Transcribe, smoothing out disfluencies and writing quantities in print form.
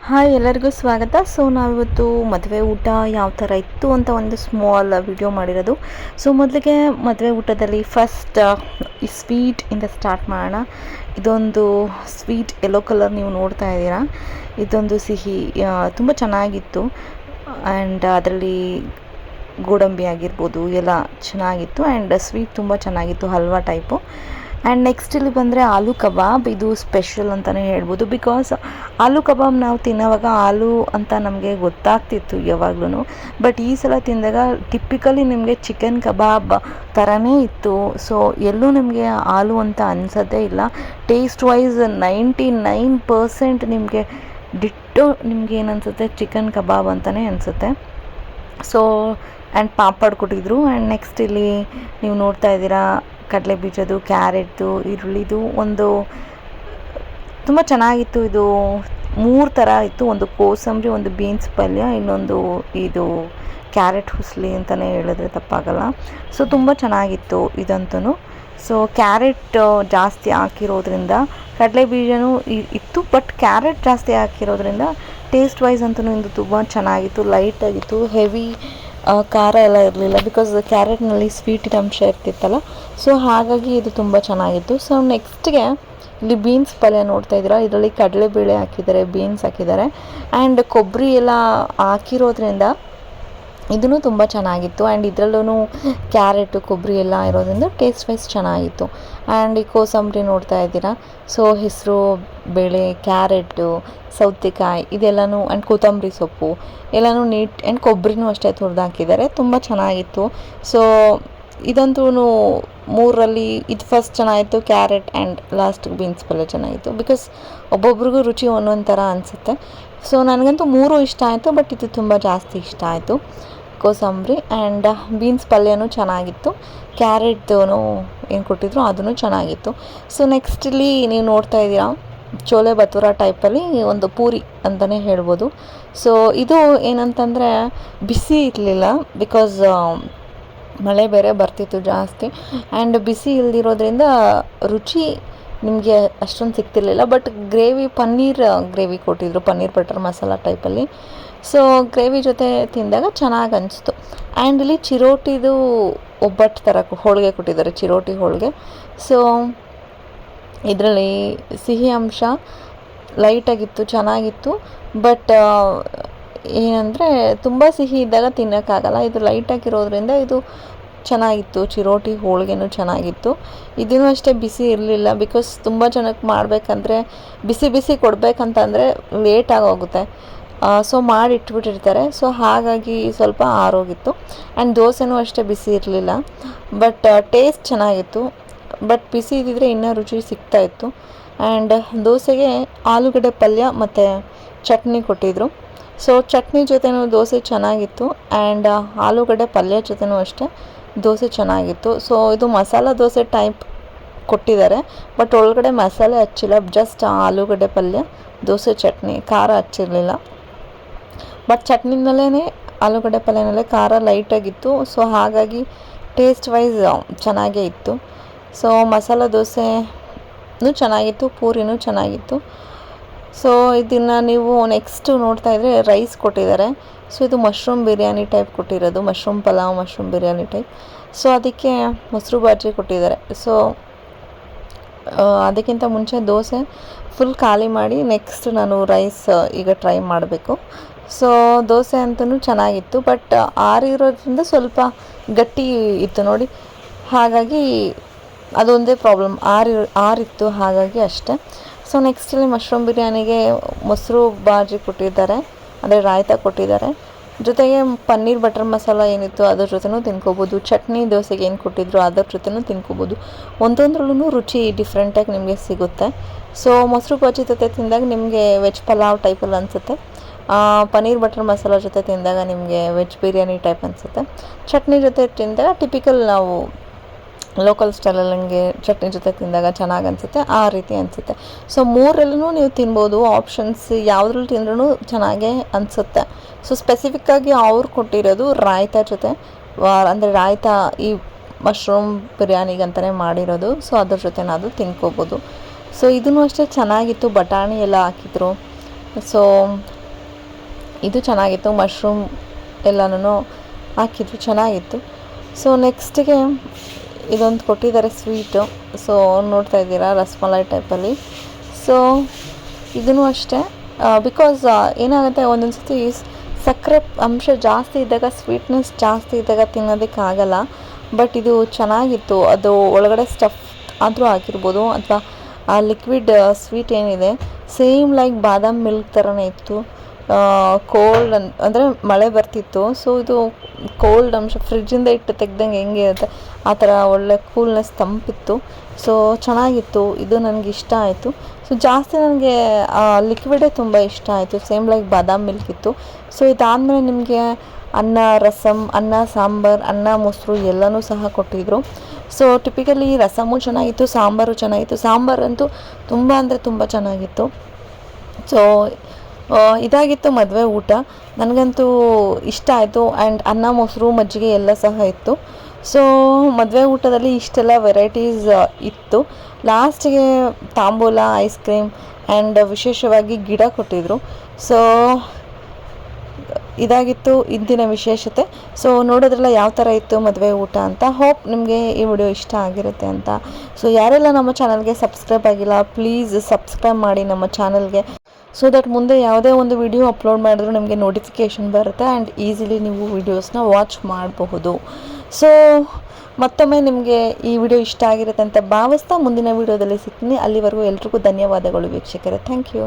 Hi ಎಲ್ಲರಿಗೂ ಸ್ವಾಗತ. So ನಾವಿವತ್ತು ಮದುವೆ ಊಟ ಯಾವ ಥರ ಇತ್ತು ಅಂತ ಒಂದು ಸ್ಮಾಲ್ ವಿಡಿಯೋ ಮಾಡಿರೋದು. ಸೊ ಮೊದಲಿಗೆ ಮದುವೆ ಊಟದಲ್ಲಿ ಫಸ್ಟ್ ಈ ಸ್ವೀಟ್ ಇಂದ ಸ್ಟಾರ್ಟ್ ಮಾಡೋಣ. ಇದೊಂದು ಸ್ವೀಟ್ ಯೆಲ್ಲೋ ಕಲರ್ ನೀವು ನೋಡ್ತಾ ಇದ್ದೀರಾ. ಇದೊಂದು ಸಿಹಿ ತುಂಬ ಚೆನ್ನಾಗಿತ್ತು. ಆ್ಯಂಡ್ ಅದರಲ್ಲಿ ಗೋಡಂಬಿ ಆಗಿರ್ಬೋದು ಎಲ್ಲ ಚೆನ್ನಾಗಿತ್ತು. ಆ್ಯಂಡ್ ಸ್ವೀಟ್ ತುಂಬ ಚೆನ್ನಾಗಿತ್ತು, ಹಲ್ವಾ ಟೈಪು. ಆ್ಯಂಡ್ ನೆಕ್ಸ್ಟ್ ಇಲ್ಲಿ ಬಂದರೆ ಆಲೂ ಕಬಾಬ್. ಇದು ಸ್ಪೆಷಲ್ ಅಂತಲೇ ಹೇಳ್ಬೋದು. ಬಿಕಾಸ್ ಆಲೂ ಕಬಾಬ್ ನಾವು ತಿನ್ನೋವಾಗ ಆಲೂ ಅಂತ ನಮಗೆ ಗೊತ್ತಾಗ್ತಿತ್ತು ಯಾವಾಗ್ಲೂ. ಬಟ್ ಈ ಸಲ ತಿಂದಾಗ ಟಿಪಿಕಲಿ ನಿಮಗೆ ಚಿಕನ್ ಕಬಾಬ್ ಥರನೇ ಇತ್ತು. ಸೊ ಎಲ್ಲೂ ನಿಮಗೆ ಆಲೂ ಅಂತ ಅನಿಸೋದೇ ಇಲ್ಲ. ಟೇಸ್ಟ್ ವೈಸ್ 99% ನಿಮಗೆ ಡಿಟ್ಟೋ ನಿಮ್ಗೆ ಏನು ಅನಿಸುತ್ತೆ, ಚಿಕನ್ ಕಬಾಬ್ ಅಂತಲೇ ಅನಿಸುತ್ತೆ. ಸೊ ಆ್ಯಂಡ್ ಪಾಪಡ್ ಕೊಟ್ಟಿದ್ರು. ಆ್ಯಂಡ್ ನೆಕ್ಸ್ಟ್ ಇಲ್ಲಿ ನೀವು ನೋಡ್ತಾ ಇದ್ದೀರಾ ಕಡಲೆ ಬೀಜದ್ದು, ಕ್ಯಾರೆಟ್ದು, ಈರುಳ್ಳಿದು ಒಂದು ತುಂಬ ಚೆನ್ನಾಗಿತ್ತು. ಇದು 3 ಥರ ಇತ್ತು. ಒಂದು ಕೋಸಂಬರಿ, ಒಂದು ಬೀನ್ಸ್ ಪಲ್ಯ, ಇನ್ನೊಂದು ಇದು ಕ್ಯಾರೆಟ್ ಹುಸ್ಲಿ ಅಂತಲೇ ಹೇಳಿದ್ರೆ ತಪ್ಪಾಗಲ್ಲ. ಸೊ ತುಂಬ ಚೆನ್ನಾಗಿತ್ತು ಇದಂತೂ. ಸೊ ಕ್ಯಾರೆಟ್ ಜಾಸ್ತಿ ಹಾಕಿರೋದ್ರಿಂದ, ಕಡಲೆ ಬೀಜನೂ ಇತ್ತು ಬಟ್ ಕ್ಯಾರೆಟ್ ಜಾಸ್ತಿ ಹಾಕಿರೋದ್ರಿಂದ ಟೇಸ್ಟ್ ವೈಸ್ ಅಂತೂ ಇದು ತುಂಬ ಚೆನ್ನಾಗಿತ್ತು. ಲೈಟಾಗಿತ್ತು, ಹೆವಿ ಖಾರ ಎಲ್ಲ ಇರಲಿಲ್ಲ. ಬಿಕಾಸ್ ಕ್ಯಾರೆಟ್ನಲ್ಲಿ ಸ್ವೀಟಿನ ಅಂಶ ಇರ್ತಿತ್ತಲ್ಲ. ಸೊ ಹಾಗಾಗಿ ಇದು ತುಂಬ ಚೆನ್ನಾಗಿತ್ತು. ಸೊ ನೆಕ್ಸ್ಟ್ಗೆ ಇಲ್ಲಿ ಬೀನ್ಸ್ ಪಲ್ಯ ನೋಡ್ತಾ ಇದ್ದೀರಾ. ಇದರಲ್ಲಿ ಕಡಲೆಬೇಳೆ ಹಾಕಿದ್ದಾರೆ, ಬೀನ್ಸ್ ಹಾಕಿದ್ದಾರೆ, ಆ್ಯಂಡ್ ಕೊಬ್ಬರಿ ಎಲ್ಲ ಹಾಕಿರೋದ್ರಿಂದ ಇದೂ ತುಂಬ ಚೆನ್ನಾಗಿತ್ತು. ಆ್ಯಂಡ್ ಇದರಲ್ಲೂ ಕ್ಯಾರೆಟು, ಕೊಬ್ಬರಿ ಎಲ್ಲ ಇರೋದ್ರಿಂದ ಟೇಸ್ಟ್ ವೈಸ್ ಚೆನ್ನಾಗಿತ್ತು. ಆ್ಯಂಡ್ ಈ ಕೋಸಂಬರಿ ನೋಡ್ತಾ ಇದ್ದೀರಾ. ಸೊ ಹೆಸರು ಬೇಳೆ, ಕ್ಯಾರೆಟು, ಸೌತೆಕಾಯಿ ಇದೆಲ್ಲನೂ, ಆ್ಯಂಡ್ ಕೊತ್ತಂಬರಿ ಸೊಪ್ಪು ಎಲ್ಲನೂ ನೀಟ್, ಆ್ಯಂಡ್ ಕೊಬ್ಬರಿನೂ ಅಷ್ಟೇ ತುರಿದು ಹಾಕಿದ್ದಾರೆ. ತುಂಬ ಚೆನ್ನಾಗಿತ್ತು. ಸೊ ಇದಂತೂ 3ರಲ್ಲಿ ಇದು ಫಸ್ಟ್ ಚೆನ್ನಾಗಿತ್ತು, ಕ್ಯಾರೆಟ್ ಆ್ಯಂಡ್ ಲಾಸ್ಟ್ ಬೀನ್ಸ್ ಪಲ್ಯ ಚೆನ್ನಾಗಿತ್ತು. ಬಿಕಾಸ್ ಒಬ್ಬೊಬ್ರಿಗೂ ರುಚಿ ಒಂದೊಂದು ಥರ ಅನಿಸುತ್ತೆ. ಸೊ ನನಗಂತೂ 3 ಇಷ್ಟ ಆಯಿತು, ಬಟ್ ಇದು ತುಂಬ ಜಾಸ್ತಿ ಇಷ್ಟ ಆಯಿತು, ಕೋಸಂಬರಿ. ಆ್ಯಂಡ್ ಬೀನ್ಸ್ ಪಲ್ಯನೂ ಚೆನ್ನಾಗಿತ್ತು. ಕ್ಯಾರೆಟ್ದು ಏನು ಕೊಟ್ಟಿದ್ರು ಅದೂ ಚೆನ್ನಾಗಿತ್ತು. ಸೊ ನೆಕ್ಸ್ಟ್ ಇಲ್ಲಿ ನೀವು ನೋಡ್ತಾ ಇದ್ದೀರಾ ಚೋಲೆ ಭಟೂರ ಟೈಪಲ್ಲಿ ಒಂದು ಪೂರಿ ಅಂತಲೇ ಹೇಳ್ಬೋದು. ಸೊ ಇದು ಏನಂತಂದರೆ ಬಿಸಿ ಇರಲಿಲ್ಲ. ಬಿಕಾಸ್ ಮಳೆ ಬೇರೆ ಬರ್ತಿತ್ತು ಜಾಸ್ತಿ. ಆ್ಯಂಡ್ ಬಿಸಿ ಇಲ್ದಿರೋದ್ರಿಂದ ರುಚಿ ನಿಮಗೆ ಅಷ್ಟೊಂದು ಸಿಗ್ತಿರ್ಲಿಲ್ಲ. ಬಟ್ ಪನ್ನೀರ್ ಗ್ರೇವಿ ಕೊಟ್ಟಿದ್ರು, ಪನ್ನೀರ್ ಬಟರ್ ಮಸಾಲ ಟೈಪಲ್ಲಿ. ಸೊ ಗ್ರೇವಿ ಜೊತೆ ತಿಂದಾಗ ಚೆನ್ನಾಗಿ ಅನಿಸ್ತು. ಆ್ಯಂಡ್ ಇಲ್ಲಿ ಚಿರೋಟಿದು ಒಬ್ಬಟ್ಟು ಥರ ಹೋಳಿಗೆ ಕೊಟ್ಟಿದ್ದಾರೆ, ಚಿರೋಟಿ ಹೋಳಿಗೆ. ಸೊ ಇದರಲ್ಲಿ ಸಿಹಿ ಅಂಶ ಲೈಟಾಗಿತ್ತು, ಚೆನ್ನಾಗಿತ್ತು. ಬಟ್ ಏನಂದರೆ ತುಂಬ ಸಿಹಿ ಇದ್ದಾಗ ತಿನ್ನೋಕ್ಕಾಗಲ್ಲ. ಇದು ಲೈಟಾಗಿರೋದ್ರಿಂದ ಇದು ಚೆನ್ನಾಗಿತ್ತು. ಚಿರೋಟಿ ಹೋಳಿಗೆನೂ ಚೆನ್ನಾಗಿತ್ತು. ಇದೂ ಅಷ್ಟೇ ಬಿಸಿ ಇರಲಿಲ್ಲ. ಬಿಕಾಸ್ ತುಂಬ ಜನಕ್ಕೆ ಮಾಡಬೇಕಂದ್ರೆ ಬಿಸಿ ಬಿಸಿ ಕೊಡಬೇಕಂತಂದರೆ ಲೇಟಾಗಿ ಹೋಗುತ್ತೆ. ಸೊ ಮಾಡಿ ಇಟ್ಬಿಟ್ಟಿರ್ತಾರೆ. ಸೊ ಹಾಗಾಗಿ ಸ್ವಲ್ಪ ಆರೋಗಿತ್ತು. ಆ್ಯಂಡ್ ದೋಸೆನೂ ಅಷ್ಟೇ ಬಿಸಿ ಇರಲಿಲ್ಲ. ಬಟ್ ಟೇಸ್ಟ್ ಚೆನ್ನಾಗಿತ್ತು. ಬಟ್ ಬಿಸಿ ಇದ್ದಿದ್ರೆ ಇನ್ನೂ ರುಚಿ ಸಿಗ್ತಾಯಿತ್ತು. ಆ್ಯಂಡ್ ದೋಸೆಗೆ ಆಲೂಗಡ್ಡೆ ಪಲ್ಯ ಮತ್ತು ಚಟ್ನಿ ಕೊಟ್ಟಿದ್ರು. ಸೊ ಚಟ್ನಿ ಜೊತೆನೂ ದೋಸೆ ಚೆನ್ನಾಗಿತ್ತು. ಆ್ಯಂಡ್ ಆಲೂಗಡ್ಡೆ ಪಲ್ಯ ಜೊತೆನೂ ಅಷ್ಟೇ ದೋಸೆ ಚೆನ್ನಾಗಿತ್ತು. ಸೊ ಇದು ಮಸಾಲ ದೋಸೆ ಟೈಪ್ ಕೊಟ್ಟಿದ್ದಾರೆ. ಬಟ್ ಒಳಗಡೆ ಮಸಾಲೆ ಹಚ್ಚಿಲ್ಲ, ಜಸ್ಟ್ ಆಲೂಗಡ್ಡೆ ಪಲ್ಯ, ದೋಸೆ, ಚಟ್ನಿ, ಖಾರ ಹಚ್ಚಿರಲಿಲ್ಲ. ಬಟ್ ಚಟ್ನಿನಲ್ಲೇ, ಆಲೂಗಡ್ಡೆ ಪಲ್ಯನಲ್ಲೇ ಖಾರ ಲೈಟಾಗಿತ್ತು. ಸೊ ಹಾಗಾಗಿ ಟೇಸ್ಟ್ ವೈಸ್ ಚೆನ್ನಾಗೇ ಇತ್ತು. ಸೊ ಮಸಾಲ ದೋಸೆನೂ ಚೆನ್ನಾಗಿತ್ತು, ಪೂರಿನೂ ಚೆನ್ನಾಗಿತ್ತು. ಸೊ ಇದನ್ನು ನೀವು ನೆಕ್ಸ್ಟ್ ನೋಡ್ತಾ ಇದ್ದರೆ ರೈಸ್ ಕೊಟ್ಟಿದ್ದಾರೆ. ಸೊ ಇದು ಮಶ್ರೂಮ್ ಬಿರಿಯಾನಿ ಟೈಪ್ ಕೊಟ್ಟಿರೋದು, mushroom pulao, mushroom biryani type. So ಅದಕ್ಕೆ ಮೊಸರು ಬಾಜಿ ಕೊಟ್ಟಿದ್ದಾರೆ. ಸೊ ಅದಕ್ಕಿಂತ ಮುಂಚೆ ದೋಸೆ ಫುಲ್ ಖಾಲಿ ಮಾಡಿ ನೆಕ್ಸ್ಟ್ ನಾನು ರೈಸ್ ಈಗ ಟ್ರೈ ಮಾಡಬೇಕು. ಸೊ ದೋಸೆ ಅಂತೂ ಚೆನ್ನಾಗಿತ್ತು. ಬಟ್ ಆರಿರೋದ್ರಿಂದ ಸ್ವಲ್ಪ ಗಟ್ಟಿ ಇತ್ತು ನೋಡಿ. ಹಾಗಾಗಿ ಅದೊಂದೇ ಪ್ರಾಬ್ಲಮ್, ಆರಿತ್ತು, ಹಾಗಾಗಿ ಅಷ್ಟೇ. ಸೊ ನೆಕ್ಸ್ಟ್ ಇಲ್ಲಿ ಮಶ್ರೂಮ್ ಬಿರಿಯಾನಿಗೆ ಮೊಸರು ಬಾಜಿ ಕೊಟ್ಟಿದ್ದಾರೆ, ಅಂದರೆ ರಾಯ್ತ ಕೊಟ್ಟಿದ್ದಾರೆ. ಜೊತೆಗೆ ಪನ್ನೀರ್ ಬಟರ್ ಮಸಾಲ ಏನಿತ್ತು ಅದ್ರ ಜೊತೆನೂ ತಿನ್ಕೋಬೋದು. ಚಟ್ನಿ ದೋಸೆಗೆ ಏನು ಕೊಟ್ಟಿದ್ರು ಅದ್ರ ಜೊತೆನೂ ತಿನ್ಕೋಬೋದು. ಒಂದೊಂದ್ರಲ್ಲೂ ರುಚಿ ಡಿಫ್ರೆಂಟಾಗಿ ನಿಮಗೆ ಸಿಗುತ್ತೆ. ಸೊ ಮೊಸರು ಬಾಜಿ ಜೊತೆ ತಿಂದಾಗ ನಿಮಗೆ ವೆಜ್ ಪಲಾವ್ ಟೈಪಲ್ಲಿ ಅನಿಸುತ್ತೆ. ಪನ್ನೀರ್ ಬಟರ್ ಮಸಾಲ ಜೊತೆ ತಿಂದಾಗ ನಿಮಗೆ ವೆಜ್ ಬಿರಿಯಾನಿ ಟೈಪ್ ಅನಿಸುತ್ತೆ. ಚಟ್ನಿ ಜೊತೆ ತಿಂದಾಗ ಟಿಪಿಕಲ್ ನಾವು ಲೋಕಲ್ ಸ್ಟೈಲಲ್ಲಿ ಹಂಗೆ ಚಟ್ನಿ ಜೊತೆ ತಿಂದಾಗ ಚೆನ್ನಾಗಿ ಅನಿಸುತ್ತೆ, ಆ ರೀತಿ ಅನಿಸುತ್ತೆ. ಸೊ 3ರಲ್ಲೂ ನೀವು ತಿನ್ಬೋದು. ಆಪ್ಷನ್ಸ್ ಯಾವುದ್ರಲ್ಲಿ ತಿಂದ್ರೂ ಚೆನ್ನಾಗೇ ಅನಿಸುತ್ತೆ. ಸೊ ಸ್ಪೆಸಿಫಿಕ್ಕಾಗಿ ಅವ್ರು ಕೊಟ್ಟಿರೋದು ರಾಯ್ತ ಜೊತೆ, ಅಂದರೆ ರಾಯ್ತ ಈ ಮಶ್ರೂಮ್ ಬಿರಿಯಾನಿಗಂತಲೇ ಮಾಡಿರೋದು. ಸೊ ಅದ್ರ ಜೊತೆ ಅದು ತಿನ್ಕೋಬೋದು. ಸೊ ಇದೂ ಅಷ್ಟೇ ಚೆನ್ನಾಗಿತ್ತು. ಬಟಾಣಿ ಎಲ್ಲ ಹಾಕಿದ್ರು. ಸೊ ಇದು ಚೆನ್ನಾಗಿತ್ತು, ಮಶ್ರೂಮ್ ಎಲ್ಲನೂ ಹಾಕಿದ್ರು ಚೆನ್ನಾಗಿತ್ತು. ಸೊ ನೆಕ್ಸ್ಟಿಗೆ ಇದೊಂದು ಕೊಟ್ಟಿದ್ದಾರೆ ಸ್ವೀಟು. ಸೊ ನೋಡ್ತಾ ಇದ್ದೀರಾ, ರಸ್ಮಲೈ ಟೈಪಲ್ಲಿ. ಸೊ ಇದೂ ಅಷ್ಟೇ, ಬಿಕಾಸ್ ಏನಾಗುತ್ತೆ ಒಂದೊಂದು ಸತಿ ಸಕ್ಕರೆ ಅಂಶ ಜಾಸ್ತಿ ಇದ್ದಾಗ, ಸ್ವೀಟ್ನೆಸ್ ಜಾಸ್ತಿ ಇದ್ದಾಗ ತಿನ್ನೋದಕ್ಕಾಗಲ್ಲ. ಬಟ್ ಇದು ಚೆನ್ನಾಗಿತ್ತು. ಅದು ಒಳಗಡೆ ಸ್ಟಫ್ ಆದರೂ ಆಗಿರ್ಬೋದು, ಅಥವಾ ಆ ಲಿಕ್ವಿಡ್ ಸ್ವೀಟ್ ಏನಿದೆ ಸೇಮ್ ಲೈಕ್ ಬಾದಾಮ್ ಮಿಲ್ಕ್ ಥರನೇ ಇತ್ತು. ಕೋಲ್ಡ್ ಅಂದರೆ ಮಳೆ ಬರ್ತಿತ್ತು. ಸೊ ಇದು ಕೋಲ್ಡ್ ಅಂಶ ಫ್ರಿಜ್ಜಿಂದ ಇಟ್ಟು ತೆಗ್ದಂಗೆ ಹೆಂಗೆ ಇರುತ್ತೆ ಆ ಥರ ಒಳ್ಳೆ ಕೂಲ್ನೆಸ್ ತಂಪಿತ್ತು. ಸೊ ಚೆನ್ನಾಗಿತ್ತು, ಇದು ನನಗೆ ಇಷ್ಟ ಆಯಿತು. ಸೊ ಜಾಸ್ತಿ ನನಗೆ ಲಿಕ್ವಿಡೇ ತುಂಬ ಇಷ್ಟ ಆಯಿತು, ಸೇಮ್ ಲೈಕ್ ಬಾದಾಮ್ ಮಿಲ್ಕ್ ಇತ್ತು. ಸೊ ಇದಾದಮೇಲೆ ನಿಮಗೆ ಅನ್ನ, ರಸಮ್, ಅನ್ನ ಸಾಂಬಾರು, ಅನ್ನ ಮೊಸರು ಎಲ್ಲನೂ ಸಹ ಕೊಟ್ಟಿದ್ದರು. ಸೊ ಟಿಪಿಕಲಿ ರಸಮು ಚೆನ್ನಾಗಿತ್ತು, ಸಾಂಬಾರು ಚೆನ್ನಾಗಿತ್ತು. ಸಾಂಬಾರಂತೂ ತುಂಬ ಅಂದರೆ ತುಂಬ ಚೆನ್ನಾಗಿತ್ತು. ಸೊ ಇದಾಗಿತ್ತು ಮದುವೆ ಊಟ. ನನಗಂತೂ ಇಷ್ಟ ಆಯಿತು. ಆ್ಯಂಡ್ ಅನ್ನ, ಮೊಸರು, ಮಜ್ಜಿಗೆ ಎಲ್ಲ ಸಹ ಇತ್ತು. ಸೊ ಮದುವೆ ಊಟದಲ್ಲಿ ಇಷ್ಟೆಲ್ಲ ವೆರೈಟೀಸ್ ಇತ್ತು. ಲಾಸ್ಟಿಗೆ ತಾಂಬೂಲ, ಐಸ್ ಕ್ರೀಮ್ ಆ್ಯಂಡ್ ವಿಶೇಷವಾಗಿ ಗಿಡ ಕೊಟ್ಟಿದ್ದರು. ಸೊ ಇದಾಗಿತ್ತು ಇಂದಿನ ವಿಶೇಷತೆ. ಸೊ ನೋಡೋದ್ರಲ್ಲ ಯಾವ ಥರ ಇತ್ತು ಮದುವೆ ಊಟ ಅಂತ. ಹೋಪ್ ನಿಮಗೆ ಈ ವಿಡಿಯೋ ಇಷ್ಟ ಆಗಿರುತ್ತೆ ಅಂತ. ಸೊ ಯಾರೆಲ್ಲ ನಮ್ಮ ಚಾನಲ್ಗೆ ಸಬ್ಸ್ಕ್ರೈಬ್ ಆಗಿಲ್ಲ, ಪ್ಲೀಸ್ ಸಬ್ಸ್ಕ್ರೈಬ್ ಮಾಡಿ ನಮ್ಮ ಚಾನಲ್ಗೆ. ಸೊ ದಟ್ ಮುಂದೆ ಯಾವುದೇ ಒಂದು ವಿಡಿಯೋ ಅಪ್ಲೋಡ್ ಮಾಡಿದ್ರು ನಿಮಗೆ ನೋಟಿಫಿಕೇಷನ್ ಬರುತ್ತೆ ಆ್ಯಂಡ್ ಈಸಿಲಿ ನೀವು ವೀಡಿಯೋಸ್ನ ವಾಚ್ ಮಾಡಬಹುದು. ಸೊ ಮತ್ತೊಮ್ಮೆ ನಿಮಗೆ ಈ ವಿಡಿಯೋ ಇಷ್ಟ ಆಗಿರುತ್ತೆ ಅಂತ ಭಾವಿಸ್ತಾ ಮುಂದಿನ ವಿಡಿಯೋದಲ್ಲಿ ಸಿಗ್ತೀನಿ. ಅಲ್ಲಿವರೆಗೂ ಎಲ್ರಿಗೂ ಧನ್ಯವಾದಗಳು ವೀಕ್ಷಕರೇ. Thank you.